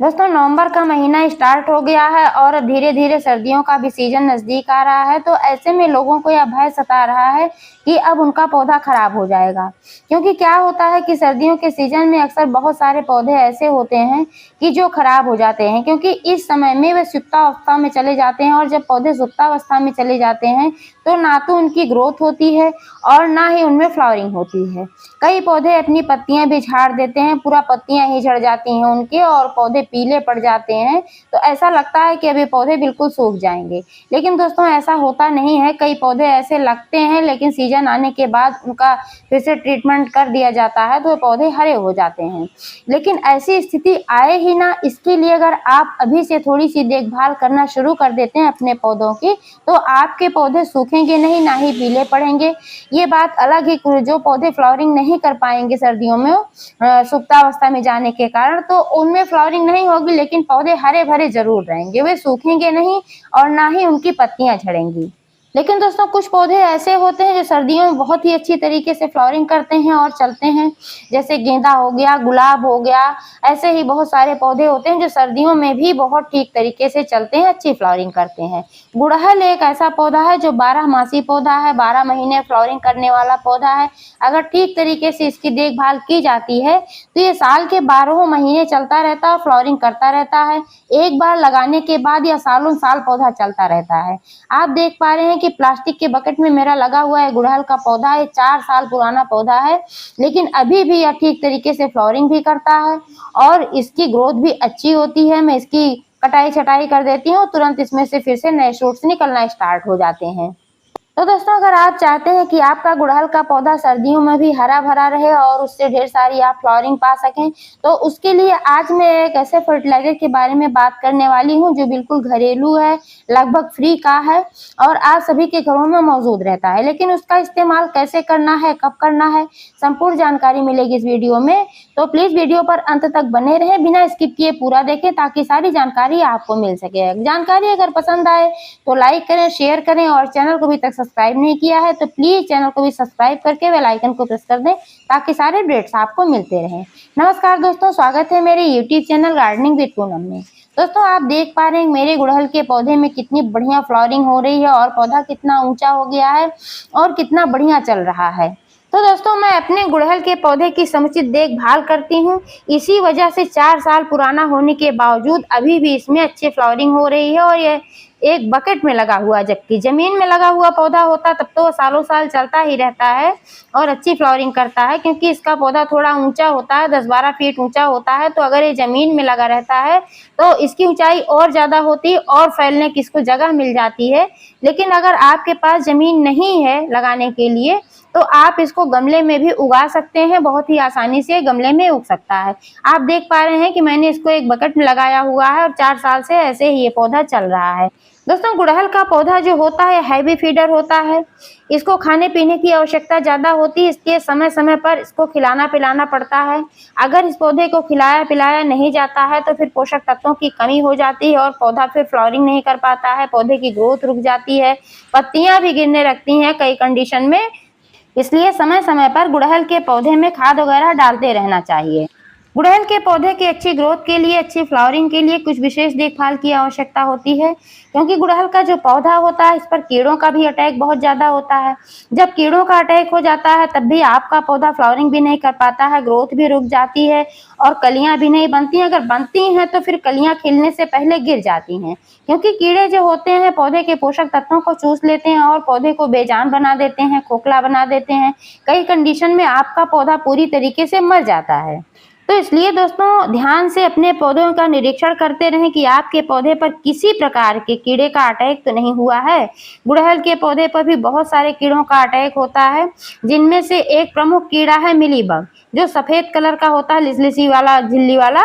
दोस्तों नवंबर का महीना स्टार्ट हो गया है और धीरे धीरे सर्दियों का भी सीजन नजदीक आ रहा है। तो ऐसे में लोगों को यह भय सता रहा है कि अब उनका पौधा खराब हो जाएगा, क्योंकि क्या होता है कि सर्दियों के सीजन में अक्सर बहुत सारे पौधे ऐसे होते हैं कि जो खराब हो जाते हैं, क्योंकि इस समय में वे सुप्तावस्था में चले जाते हैं। और जब पौधे सुप्तावस्था में चले जाते हैं तो ना तो उनकी ग्रोथ होती है और ना ही उनमें फ्लावरिंग होती है। कई पौधे अपनी पत्तियां भी झाड़ देते हैं, पूरा पत्तियां ही झड़ जाती हैं उनके और पौधे पीले पड़ जाते हैं। तो ऐसा लगता है कि अभी पौधे बिल्कुल सूख जाएंगे, लेकिन दोस्तों ऐसा होता नहीं है। कई पौधे ऐसे लगते हैं लेकिन सीजन आने के बाद उनका फिर से ट्रीटमेंट कर दिया जाता है तो पौधे हरे हो जाते हैं। लेकिन ऐसी स्थिति आए ही ना, इसके लिए अगर आप अभी से थोड़ी सी देखभाल करना शुरू कर देते हैं अपने पौधों की, तो आपके पौधे सूखेंगे नहीं, ना ही पीले पड़ेंगे। ये बात अलग ही, जो पौधे फ्लावरिंग नहीं कर पाएंगे सर्दियों में सुप्तावस्था में जाने के कारण, तो उनमें फ्लावरिंग नहीं होगी, लेकिन पौधे हरे भरे जरूर रहेंगे, वे सूखेंगे नहीं और ना ही उनकी पत्तियां झड़ेंगी। लेकिन दोस्तों कुछ पौधे ऐसे होते हैं जो सर्दियों में बहुत ही अच्छी तरीके से फ्लावरिंग करते हैं और चलते हैं, जैसे गेंदा हो गया, गुलाब हो गया। ऐसे ही बहुत सारे पौधे होते हैं जो सर्दियों में भी बहुत ठीक तरीके से चलते हैं, अच्छी फ्लावरिंग करते हैं। गुड़हल एक ऐसा पौधा है जो 12 मासी पौधा है, 12 महीने फ्लावरिंग करने वाला पौधा है। अगर ठीक तरीके से इसकी देखभाल की जाती है तो ये साल के 12 महीने चलता रहता है और फ्लावरिंग करता रहता है। एक बार लगाने के बाद यह सालों साल पौधा चलता रहता है। आप देख पा रहे हैं कि प्लास्टिक के बकेट में मेरा लगा हुआ है गुड़हल का पौधा है, 4 साल पुराना पौधा है, लेकिन अभी भी यह ठीक तरीके से फ्लावरिंग भी करता है और इसकी ग्रोथ भी अच्छी होती है। मैं इसकी कटाई छटाई कर देती हूँ, तुरंत इसमें से फिर से नए शूट्स निकलना स्टार्ट हो जाते हैं। तो दोस्तों अगर आप चाहते हैं कि आपका गुड़हल का पौधा सर्दियों में भी हरा भरा रहे और उससे ढेर सारी आप फ्लावरिंग पा सकें, तो उसके लिए आज मैं एक ऐसे फर्टिलाइजर के बारे में बात करने वाली हूं जो बिल्कुल घरेलू है, लगभग फ्री का है और आप सभी के घरों में मौजूद रहता है। लेकिन उसका इस्तेमाल कैसे करना है, कब करना है, संपूर्ण जानकारी मिलेगी इस वीडियो में। तो प्लीज वीडियो पर अंत तक बने रहें, बिना स्किप किए पूरा देखें ताकि सारी जानकारी आपको मिल सके। जानकारी अगर पसंद आए तो लाइक करें, शेयर करें और चैनल को अभी तक सब्सक्राइब नहीं किया है तो प्लीज चैनल को भी सब्सक्राइब करके बेल आइकन को प्रेस कर दें ताकि सारे अपडेट्स आपको मिलते रहें। नमस्कार दोस्तों, स्वागत है मेरे YouTube channel gardening with Poonam में। दोस्तों आप देख पा रहे हैं मेरे गुड़हल के पौधे में कितनी बढ़िया फ्लावरिंग हो रही है और पौधा कितना ऊंचा हो गया है और कितना बढ़िया चल रहा है। तो दोस्तों मैं अपने गुड़हल के पौधे की समुचित देखभाल करती हूँ, इसी वजह से 4 साल पुराना होने के बावजूद अभी भी इसमें अच्छी फ्लावरिंग हो रही है। और ये एक बकेट में लगा हुआ, जबकि जमीन में लगा हुआ पौधा होता तब तो सालों साल चलता ही रहता है और अच्छी फ्लावरिंग करता है, क्योंकि इसका पौधा थोड़ा ऊंचा होता है, 10-12 फीट ऊंचा होता है। तो अगर ये जमीन में लगा रहता है तो इसकी ऊंचाई और ज्यादा होती है और फैलने की इसको जगह मिल जाती है। लेकिन अगर आपके पास जमीन नहीं है लगाने के लिए तो आप इसको गमले में भी उगा सकते हैं, बहुत ही आसानी से गमले में उग सकता है। आप देख पा रहे हैं कि मैंने इसको एक बकेट में लगाया हुआ है और 4 साल से ऐसे ही ये पौधा चल रहा है। दोस्तों गुड़हल का पौधा जो होता है हैवी फीडर होता है, इसको खाने पीने की आवश्यकता ज्यादा होती है, इसलिए समय समय पर इसको खिलाना पिलाना पड़ता है। अगर इस पौधे को खिलाया पिलाया नहीं जाता है तो फिर पोषक तत्वों की कमी हो जाती है और पौधा फिर फ्लावरिंग नहीं कर पाता है, पौधे की ग्रोथ रुक जाती है, पत्तियां भी गिरने लगती हैं कई कंडीशन में। इसलिए समय समय पर गुड़हल के पौधे में खाद वगैरह डालते रहना चाहिए। गुड़हल के पौधे की अच्छी ग्रोथ के लिए, अच्छी फ्लावरिंग के लिए कुछ विशेष देखभाल की आवश्यकता होती है, क्योंकि गुड़हल का जो पौधा होता है इस पर कीड़ों का भी अटैक बहुत ज्यादा होता है। जब कीड़ों का अटैक हो जाता है तब भी आपका पौधा फ्लावरिंग भी नहीं कर पाता है, ग्रोथ भी रुक जाती है और कलियां भी नहीं बनती हैं। अगर बनती हैं तो फिर कलियां खिलने से पहले गिर जाती हैं, क्योंकि कीड़े जो होते हैं पौधे के पोषक तत्वों को चूस लेते हैं और पौधे को बेजान बना देते हैं, खोखला बना देते हैं। कई कंडीशन में आपका पौधा पूरी तरीके से मर जाता है। तो इसलिए दोस्तों ध्यान से अपने पौधों का निरीक्षण करते रहें कि आपके पौधे पर किसी प्रकार के कीड़े का अटैक तो नहीं हुआ है। गुड़हल के पौधे पर भी बहुत सारे कीड़ों का अटैक होता है, जिनमें से एक प्रमुख कीड़ा है मिलीबग, जो सफेद कलर का होता है, लिसलिसी वाला, झिल्ली वाला।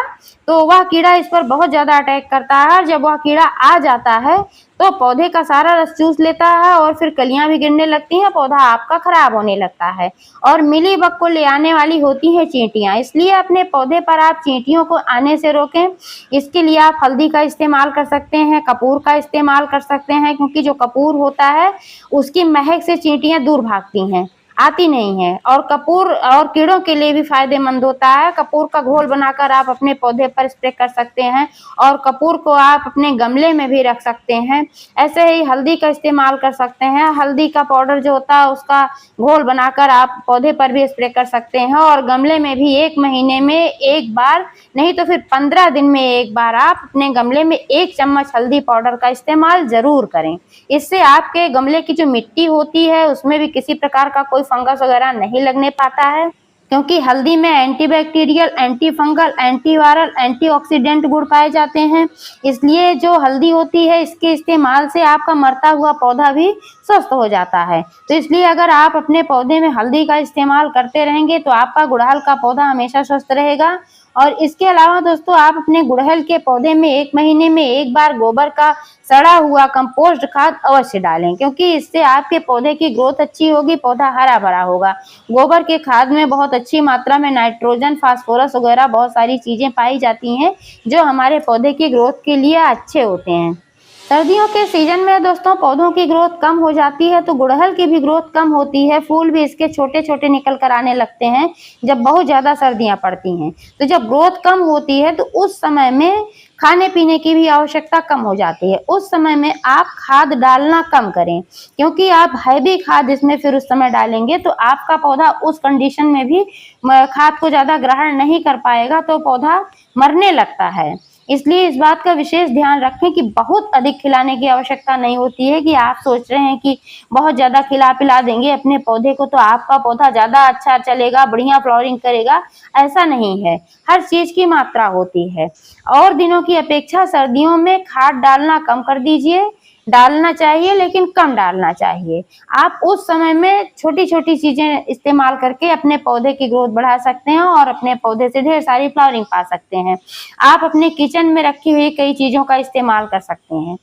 तो वह कीड़ा इस पर बहुत ज्यादा अटैक करता है और जब वह कीड़ा आ जाता है तो पौधे का सारा रस चूस लेता है और फिर कलियां भी गिरने लगती हैं, पौधा आपका खराब होने लगता है। और मिलीबग को ले आने वाली होती हैं चींटियां, इसलिए अपने पौधे पर आप चींटियों को आने से रोकें। इसके लिए आप हल्दी का इस्तेमाल कर सकते हैं, कपूर का इस्तेमाल कर सकते हैं, क्योंकि जो कपूर होता है उसकी महक से चींटियां दूर भागती हैं। आती नहीं है। और कपूर और कीड़ों के लिए भी फायदेमंद होता है। कपूर का घोल बनाकर आप अपने पौधे पर स्प्रे कर सकते हैं और कपूर को आप अपने गमले में भी रख सकते हैं। ऐसे ही हल्दी का इस्तेमाल कर सकते हैं। हल्दी का पाउडर जो होता है उसका घोल बनाकर आप पौधे पर भी स्प्रे कर सकते हैं और गमले में भी 1 महीने में 1 बार, नहीं तो फिर 15 दिन में 1 बार आप अपने गमले में 1 चम्मच हल्दी पाउडर का इस्तेमाल जरूर करें। इससे आपके गमले की जो मिट्टी होती है उसमें भी किसी प्रकार का कोई फंगस वगैरह नहीं लगने पाता है, क्योंकि हल्दी में antibacterial, anti fungal, antiviral, antioxidant गुण पाए जाते हैं। इसलिए जो हल्दी होती है इसके इस्तेमाल से आपका मरता हुआ पौधा भी स्वस्थ हो जाता है। तो इसलिए अगर आप अपने पौधे में हल्दी का इस्तेमाल करते रहेंगे तो आपका गुड़हल का पौधा हमेशा स्वस्थ रहेगा। और इसके अलावा दोस्तों आप अपने गुड़हल के पौधे में 1 महीने में 1 बार गोबर का सड़ा हुआ कंपोस्ट खाद अवश्य डालें, क्योंकि इससे आपके पौधे की ग्रोथ अच्छी होगी, पौधा हरा भरा होगा। गोबर के खाद में बहुत अच्छी मात्रा में नाइट्रोजन, फास्फोरस वगैरह बहुत सारी चीजें पाई जाती हैं जो हमारे पौधे की ग्रोथ के लिए अच्छे होते हैं। सर्दियों के सीजन में दोस्तों पौधों की ग्रोथ कम हो जाती है तो गुड़हल की भी ग्रोथ कम होती है। फूल भी इसके छोटे छोटे निकल कर आने लगते हैं जब बहुत ज्यादा सर्दियां पड़ती हैं। तो जब ग्रोथ कम होती है तो उस समय में खाने पीने की भी आवश्यकता कम हो जाती है। उस समय में आप खाद डालना कम करें, क्योंकि आप हैवी खाद इसमें फिर उस समय डालेंगे तो आपका पौधा उस कंडीशन में भी खाद को ज्यादा ग्रहण नहीं कर पाएगा, तो पौधा मरने लगता है। इसलिए इस बात का विशेष ध्यान रखें कि बहुत अधिक खिलाने की आवश्यकता नहीं होती है कि आप सोच रहे हैं कि बहुत ज्यादा खिला पिला देंगे अपने पौधे को तो आपका पौधा ज्यादा अच्छा चलेगा, बढ़िया फ्लावरिंग करेगा। ऐसा नहीं है, हर चीज की मात्रा होती है। और दिनों की अपेक्षा सर्दियों में खाद डालना कम कर दीजिए। डालना चाहिए लेकिन कम डालना चाहिए। आप उस समय में छोटी छोटी चीजें इस्तेमाल करके अपने पौधे की ग्रोथ बढ़ा सकते हैं और अपने पौधे से ढेर सारी फ्लावरिंग पा सकते हैं। आप अपने किचन में रखी हुई कई चीजों का इस्तेमाल कर सकते हैं।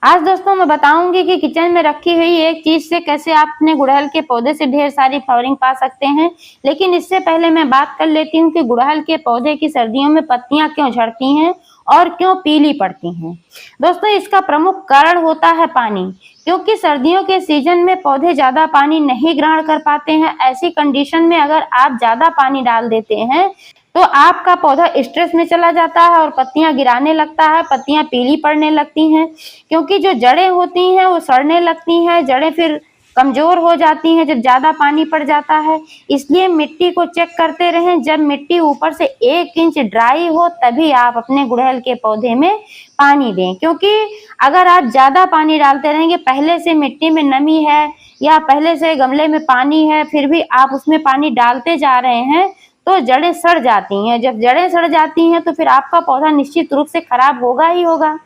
आज दोस्तों मैं बताऊंगी कि किचन में रखी हुई एक चीज से कैसे आप अपने गुड़हल के पौधे से ढेर सारी फ्लावरिंग पा सकते हैं। लेकिन इससे पहले मैं बात कर लेती हूँ कि गुड़हल के पौधे की सर्दियों में पत्तियां क्यों झड़ती हैं और क्यों पीली पड़ती हैं। दोस्तों इसका प्रमुख कारण होता है पानी, क्योंकि सर्दियों के सीजन में पौधे ज्यादा पानी नहीं ग्रहण कर पाते हैं। ऐसी कंडीशन में अगर आप ज्यादा पानी डाल देते हैं तो आपका पौधा स्ट्रेस में चला जाता है और पत्तियां गिराने लगता है, पत्तियां पीली पड़ने लगती हैं, क्योंकि जो जड़ें होती हैं वो सड़ने लगती हैं, जड़ें फिर कमजोर हो जाती हैं जब ज्यादा पानी पड़ जाता है। इसलिए मिट्टी को चेक करते रहें, जब मिट्टी ऊपर से 1 इंच ड्राई हो तभी आप अपने गुड़हल के पौधे में पानी दें, क्योंकि अगर आप ज्यादा पानी डालते रहेंगे, पहले से मिट्टी में नमी है या पहले से गमले में पानी है फिर भी आप उसमें पानी डालते जा रहे हैं तो जड़ें सड़ जाती हैं। जब जड़ें सड़ जाती हैं तो फिर आपका पौधा निश्चित रूप से खराब होगा ही होगा।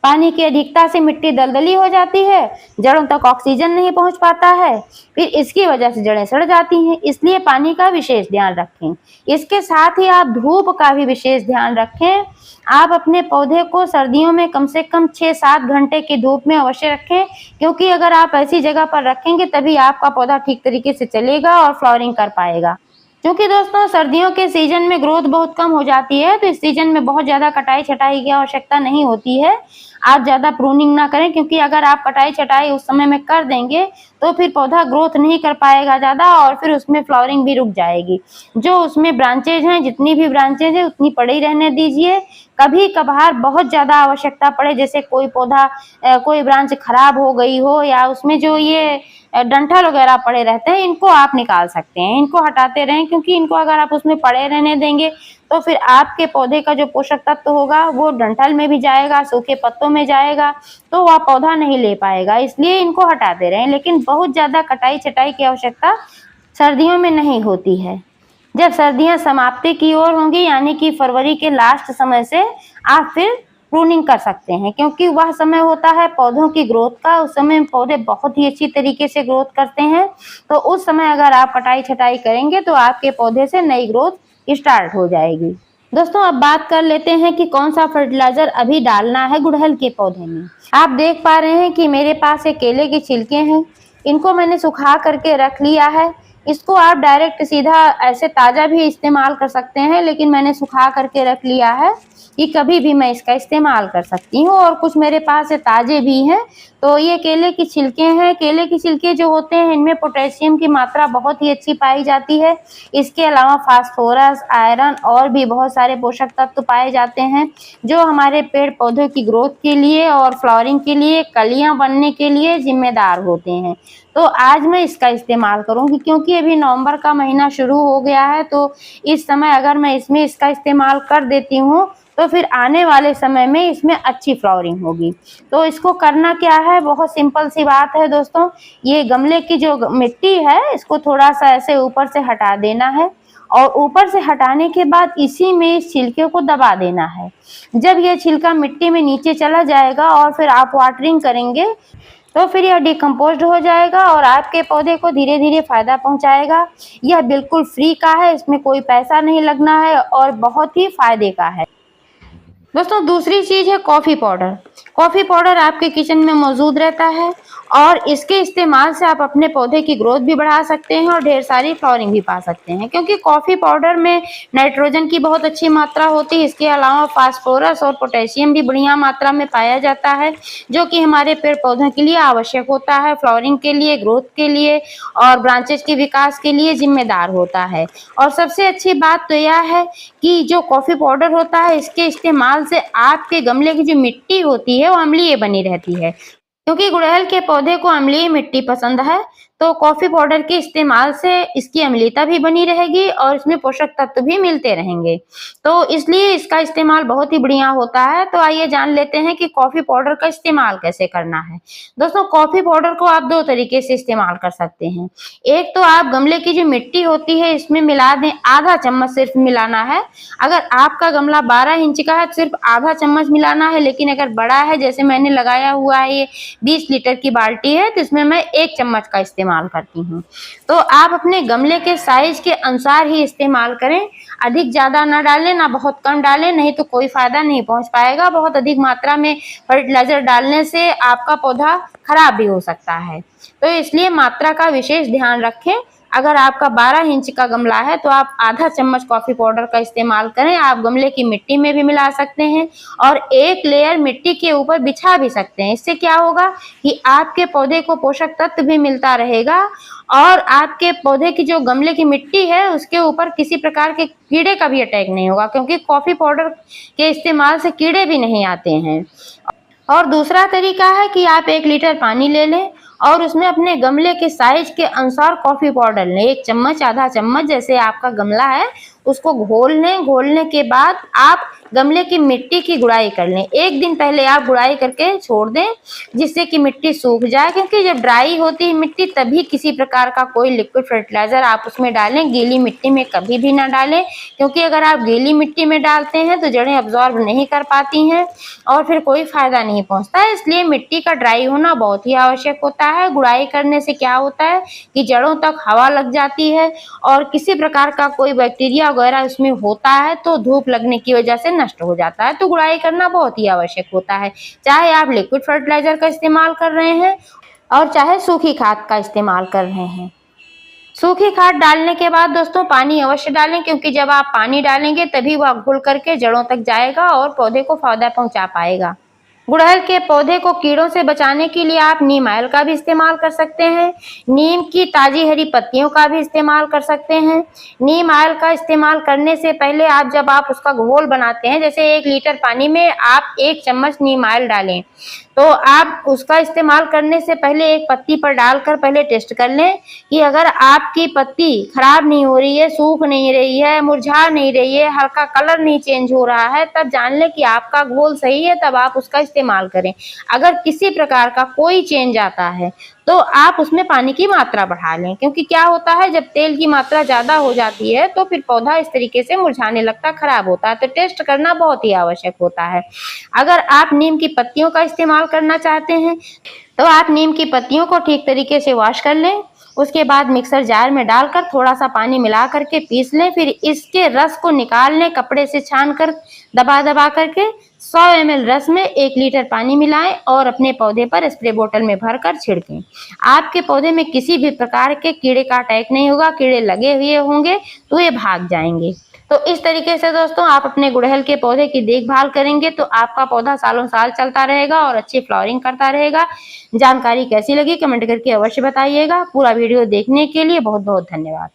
पानी की अधिकता से मिट्टी दलदली हो जाती है, जड़ों तक ऑक्सीजन नहीं पहुंच पाता है, फिर इसकी वजह से जड़ें सड़ जाती हैं। इसलिए पानी का विशेष ध्यान रखें। इसके साथ ही आप धूप का भी विशेष ध्यान रखें। आप अपने पौधे को सर्दियों में कम से कम 6-7 घंटे की धूप में अवश्य रखें, क्योंकि अगर आप ऐसी जगह पर रखेंगे तभी आपका पौधा ठीक तरीके से चलेगा और फ्लावरिंग कर पाएगा। क्योंकि दोस्तों सर्दियों के सीजन में ग्रोथ बहुत कम हो जाती है, तो इस सीजन में बहुत ज्यादा कटाई छटाई की आवश्यकता नहीं होती है। आप ज्यादा प्रूनिंग ना करें, क्योंकि अगर आप कटाई छटाई उस समय में कर देंगे तो फिर पौधा ग्रोथ नहीं कर पाएगा ज्यादा और फिर उसमें फ्लावरिंग भी रुक जाएगी। जो उसमें ब्रांचेज हैं, जितनी भी ब्रांचेज है उतनी पड़ी रहने दीजिए। कभी कभार बहुत ज्यादा आवश्यकता पड़े, जैसे कोई पौधा कोई ब्रांच खराब हो गई हो या उसमें जो ये डंठल वगैरह पड़े रहते हैं, इनको आप निकाल सकते हैं, इनको हटाते रहें, क्योंकि इनको अगर आप उसमें पड़े रहने देंगे तो फिर आपके पौधे का जो पोषक तत्व होगा वो डंठल में भी जाएगा, सूखे पत्तों में जाएगा, तो वह पौधा नहीं ले पाएगा। इसलिए इनको हटाते रहें। लेकिन बहुत ज्यादा कटाई छटाई की आवश्यकता सर्दियों में नहीं होती है। जब सर्दियां समाप्ति की ओर होंगी, यानी कि फरवरी के लास्ट समय से आप फिर प्रूनिंग कर सकते हैं, क्योंकि वह समय होता है पौधों की ग्रोथ का। उस समय पौधे बहुत ही अच्छी तरीके से ग्रोथ करते हैं, तो उस समय अगर आप कटाई छटाई करेंगे तो आपके पौधे से नई ग्रोथ स्टार्ट हो जाएगी। दोस्तों अब बात कर लेते हैं कि कौन सा फर्टिलाइजर अभी डालना है गुड़हल के पौधे में। आप देख पा रहे हैं कि मेरे पास एक केले के छिलके हैं, इनको मैंने सुखा करके रख लिया है। इसको आप डायरेक्ट सीधा ऐसे ताजा भी इस्तेमाल कर सकते हैं, लेकिन मैंने सुखा करके रख लिया है। कि कभी भी मैं इसका इस्तेमाल कर सकती हूँ। और कुछ मेरे पास ताज़े भी हैं। तो ये केले की छिलके हैं। केले के छिलके जो होते हैं इनमें पोटेशियम की मात्रा बहुत ही अच्छी पाई जाती है। इसके अलावा फास्फोरस, आयरन और भी बहुत सारे पोषक तत्व पाए जाते हैं जो हमारे पेड़ पौधों की ग्रोथ के लिए और फ्लावरिंग के लिए, कलियां बनने के लिए जिम्मेदार होते हैं। तो आज मैं इसका इस्तेमाल करूंगी क्योंकि अभी नवंबर का महीना शुरू हो गया है। तो इस समय अगर मैं इसमें इसका इस्तेमाल कर देती हूँ तो फिर आने वाले समय में इसमें अच्छी फ्लावरिंग होगी। तो इसको करना क्या है, बहुत सिंपल सी बात है दोस्तों। ये गमले की जो मिट्टी है इसको थोड़ा सा ऐसे ऊपर से हटा देना है और ऊपर से हटाने के बाद इसी में इस छिलके को दबा देना है। जब ये छिलका मिट्टी में नीचे चला जाएगा और फिर आप वाटरिंग करेंगे तो फिर यह डिकम्पोज्ड हो जाएगा और आपके पौधे को धीरे धीरे फायदा पहुंचाएगा। यह बिल्कुल फ्री का है, इसमें कोई पैसा नहीं लगना है और बहुत ही फायदे का है। दोस्तों दूसरी चीज है कॉफी पाउडर। कॉफी पाउडर आपके किचन में मौजूद रहता है और इसके इस्तेमाल से आप अपने पौधे की ग्रोथ भी बढ़ा सकते हैं और ढेर सारी फ्लावरिंग भी पा सकते हैं क्योंकि कॉफी पाउडर में नाइट्रोजन की बहुत अच्छी मात्रा होती है। इसके अलावा फास्फोरस और पोटेशियम भी बढ़िया मात्रा में पाया जाता है जो कि हमारे पेड़ पौधों के लिए आवश्यक होता है, फ्लावरिंग के लिए, ग्रोथ के लिए और ब्रांचेज के विकास के लिए जिम्मेदार होता है। और सबसे अच्छी बात तो यह है कि जो कॉफी पाउडर होता है इसके इस्तेमाल से आपके गमले की जो मिट्टी होती है वो अम्लीय बनी रहती है क्योंकि गुड़हल के पौधे को अम्लीय मिट्टी पसंद है। तो कॉफी पाउडर के इस्तेमाल से इसकी अम्लीयता भी बनी रहेगी और इसमें पोषक तत्व भी मिलते रहेंगे। तो इसलिए इसका इस्तेमाल बहुत ही बढ़िया होता है। तो आइए जान लेते हैं कि कॉफी पाउडर का इस्तेमाल कैसे करना है। दोस्तों कॉफी पाउडर को आप दो तरीके से इस्तेमाल कर सकते हैं। एक तो आप गमले की जो मिट्टी होती है इसमें मिला दें, आधा चम्मच सिर्फ मिलाना है। अगर आपका गमला 12 इंच का है तो सिर्फ आधा चम्मच मिलाना है, लेकिन अगर बड़ा है जैसे मैंने लगाया हुआ है ये 20 लीटर की बाल्टी है तो इसमें मैं 1 चम्मच का इस्तेमाल करती हूँ। तो आप अपने गमले के साइज के अनुसार ही इस्तेमाल करें। अधिक ज्यादा ना डालें ना बहुत कम डालें, नहीं तो कोई फायदा नहीं पहुंच पाएगा। बहुत अधिक मात्रा में फर्टिलाइजर डालने से आपका पौधा खराब भी हो सकता है। तो इसलिए मात्रा का विशेष ध्यान रखें। अगर आपका 12 इंच का गमला है तो आप आधा चम्मच कॉफी पाउडर का इस्तेमाल करें। आप गमले की मिट्टी में भी मिला सकते हैं और एक लेयर मिट्टी के ऊपर बिछा भी सकते हैं। इससे क्या होगा कि आपके पौधे को पोषक तत्व भी मिलता रहेगा और आपके पौधे की जो गमले की मिट्टी है उसके ऊपर किसी प्रकार के कीड़े का भी अटैक नहीं होगा क्योंकि कॉफी पाउडर के इस्तेमाल से कीड़े भी नहीं आते हैं। और दूसरा तरीका है कि आप 1 लीटर पानी ले लें और उसमें अपने गमले के साइज के अनुसार कॉफी पाउडर लें। 1 चम्मच, आधा चम्मच जैसे आपका गमला है उसको घोल लें। घोलने के बाद आप गमले की मिट्टी की गुड़ाई कर लें। 1 दिन पहले आप गुड़ाई करके छोड़ दें जिससे कि मिट्टी सूख जाए क्योंकि जब ड्राई होती है मिट्टी तभी किसी प्रकार का कोई लिक्विड फर्टिलाइजर आप उसमें डालें। गीली मिट्टी में कभी भी ना डालें क्योंकि अगर आप गीली मिट्टी में डालते हैं तो जड़ें अब्जॉर्ब नहीं कर पाती हैं और फिर कोई फायदा नहीं पहुंचता है। इसलिए मिट्टी का ड्राई होना बहुत ही आवश्यक होता है। गुड़ाई करने से क्या होता है कि जड़ों तक हवा लग जाती है और किसी प्रकार का कोई बैक्टीरिया वगैरह उसमें होता है तो धूप लगने की वजह से नष्ट हो जाता है। तो गुड़ाई करना बहुत ही आवश्यक होता है, चाहे आप लिक्विड फर्टिलाइजर का इस्तेमाल कर रहे हैं और चाहे सूखी खाद का इस्तेमाल कर रहे हैं। सूखी खाद डालने के बाद दोस्तों पानी अवश्य डालें क्योंकि जब आप पानी डालेंगे तभी वह घुल करके जड़ों तक जाएगा और पौधे को फायदा पहुंचा पाएगा। गुड़हल के पौधे को कीड़ों से बचाने के लिए आप नीम ऑयल का भी इस्तेमाल कर सकते हैं। नीम की ताजी हरी पत्तियों का भी इस्तेमाल कर सकते हैं। नीम ऑयल का इस्तेमाल करने से पहले जब आप उसका घोल बनाते हैं, जैसे 1 लीटर पानी में आप 1 चम्मच नीम ऑयल डालें तो आप उसका इस्तेमाल करने से पहले एक पत्ती पर डालकर पहले टेस्ट कर लें कि अगर आपकी पत्ती खराब नहीं हो रही है, सूख नहीं रही है, मुरझा नहीं रही है, हल्का कलर नहीं चेंज हो रहा है, तब जान लें कि आपका घोल सही है, तब आप उसका इस्तेमाल करें। अगर किसी प्रकार का कोई चेंज आता है तो आप उसमें पानी की मात्रा बढ़ा लें क्योंकि क्या होता है जब तेल की मात्रा ज्यादा हो जाती है तो फिर पौधा इस तरीके से मुरझाने लगता, खराब होता है। तो टेस्ट करना बहुत ही आवश्यक होता है। अगर आप नीम की पत्तियों का इस्तेमाल करना चाहते हैं तो आप नीम की पत्तियों को ठीक तरीके से वॉश कर लें। उसके बाद मिक्सर जार में डालकर थोड़ा सा पानी मिला करके पीस लें। फिर इसके रस को निकाल लें, कपड़े से छान कर दबा दबा करके 100 ml रस में 1 लीटर पानी मिलाएं और अपने पौधे पर स्प्रे बोतल में भरकर छिड़कें। आपके पौधे में किसी भी प्रकार के कीड़े का अटैक नहीं होगा। कीड़े लगे हुए होंगे तो ये भाग जाएंगे। तो इस तरीके से दोस्तों आप अपने गुड़हल के पौधे की देखभाल करेंगे तो आपका पौधा सालों साल चलता रहेगा और अच्छी फ्लावरिंग करता रहेगा। जानकारी कैसी लगी कमेंट करके अवश्य बताइएगा। पूरा वीडियो देखने के लिए बहुत बहुत धन्यवाद।